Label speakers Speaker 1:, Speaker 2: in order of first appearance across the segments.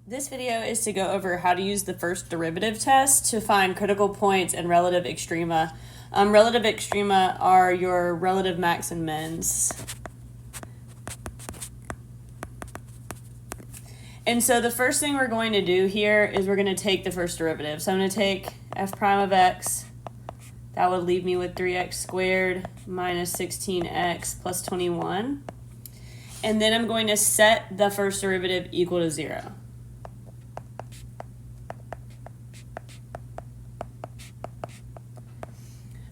Speaker 1: This video is to go over how to use the first derivative test to find critical points and relative extrema. Relative extrema are your relative max and mins. And so the first thing we're going to do here is we're going to take the first derivative. So I'm going to take f prime of x. That would leave me with 3x squared minus 16x plus 21. And then I'm going to set the first derivative equal to 0.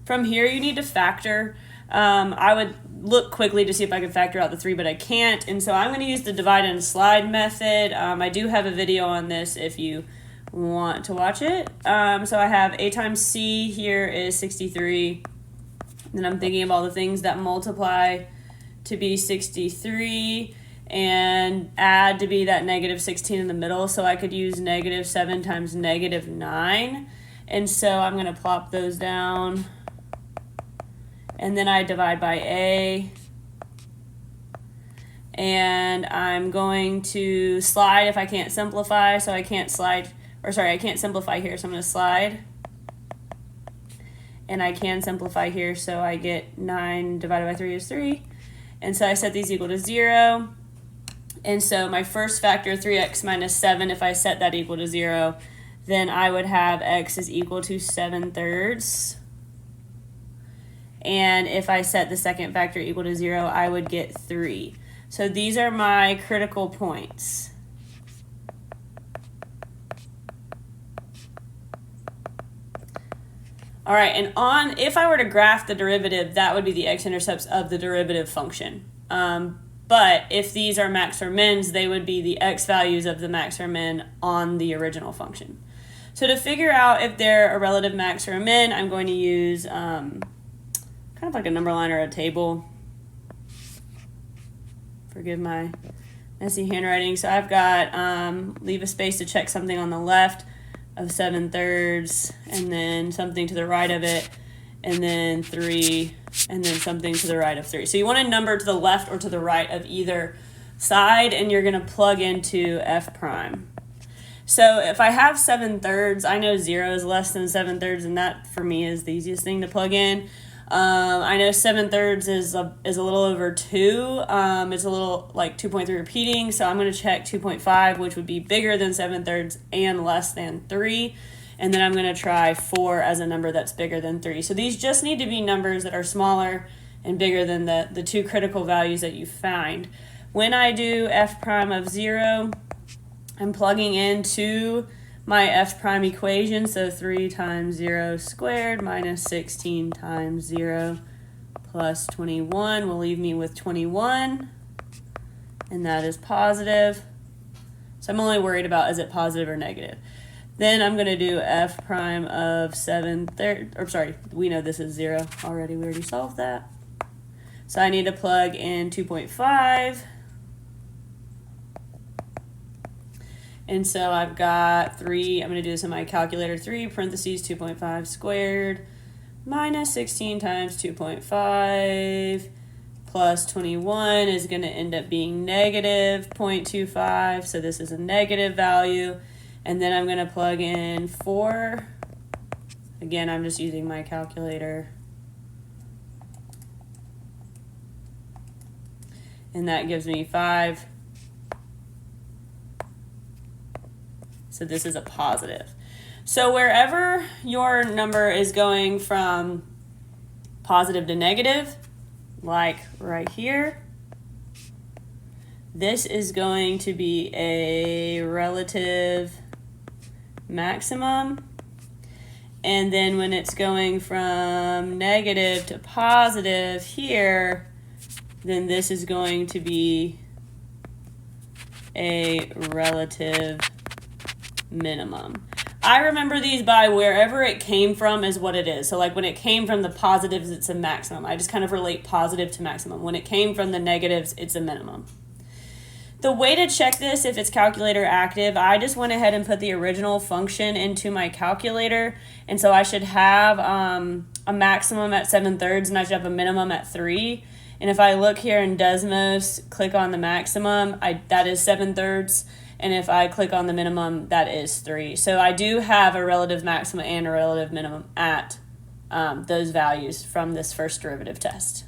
Speaker 1: From here, you need to factor. I would look quickly to see if I can factor out the 3, but I can't. And so I'm going to use the divide and slide method. I do have a video on this if you want to watch it. So I have a times c here is 63. Then I'm thinking of all the things that multiply to be 63 and add to be that negative 16 in the middle. So I could use negative 7 times negative 9. And so I'm going to plop those down. And then I divide by a, and I'm going to slide if I can't simplify, so I can't slide, or sorry, I can't simplify here, so I'm going to slide, and I can simplify here, so I get 9 divided by 3 is 3, and so I set these equal to 0, and so my first factor, 3x minus 7, if I set that equal to 0, then I would have x is equal to 7/3. And if I set the second factor equal to 0, I would get 3. So these are my critical points. All right, and if I were to graph the derivative, that would be the x-intercepts of the derivative function. But if these are max or mins, they would be the x values of the max or min on the original function. So to figure out if they're a relative max or a min, I'm going to use kind of like a number line or a table. Forgive my messy handwriting. So I've got leave a space to check something on the left of 7/3, and then something to the right of it, and then 3, and then something to the right of 3. So you want a number to the left or to the right of either side, and you're going to plug into f prime. So if I have 7/3, I know 0 is less than 7/3, and that for me is the easiest thing to plug in. I know 7/3 is a little over 2. It's a little like 2.3 repeating, so I'm going to check 2.5, which would be bigger than 7/3 and less than 3. And then I'm going to try 4 as a number that's bigger than 3. So these just need to be numbers that are smaller and bigger than the two critical values that you find. When I do f prime of 0, I'm plugging into my f prime equation, so 3 times 0 squared minus 16 times 0 plus 21 will leave me with 21, and that is positive. So I'm only worried about is it positive or negative. Then I'm going to do f prime of 7/3, or sorry, we know this is 0 already, we already solved that. So I need to plug in 2.5. And so I've got 3, I'm going to do this in my calculator, 3 parentheses 2.5 squared minus 16 times 2.5 plus 21 is going to end up being negative 0.25. So this is a negative value. And then I'm going to plug in 4. Again, I'm just using my calculator. And that gives me 5. So this is a positive. So wherever your number is going from positive to negative, like right here, this is going to be a relative maximum. And then when it's going from negative to positive here, then this is going to be a relative minimum. I remember these by wherever it came from is what it is. So like when it came from the positives, it's a maximum. I just kind of relate positive to maximum. When it came from the negatives, it's a minimum. The way to check this, if it's calculator active, I just went ahead and put the original function into my calculator. And so I should have a maximum at 7/3 and I should have a minimum at 3. And if I look here in Desmos, click on the maximum, that is 7/3. And if I click on the minimum, that is 3. So I do have a relative maximum and a relative minimum at those values from this first derivative test.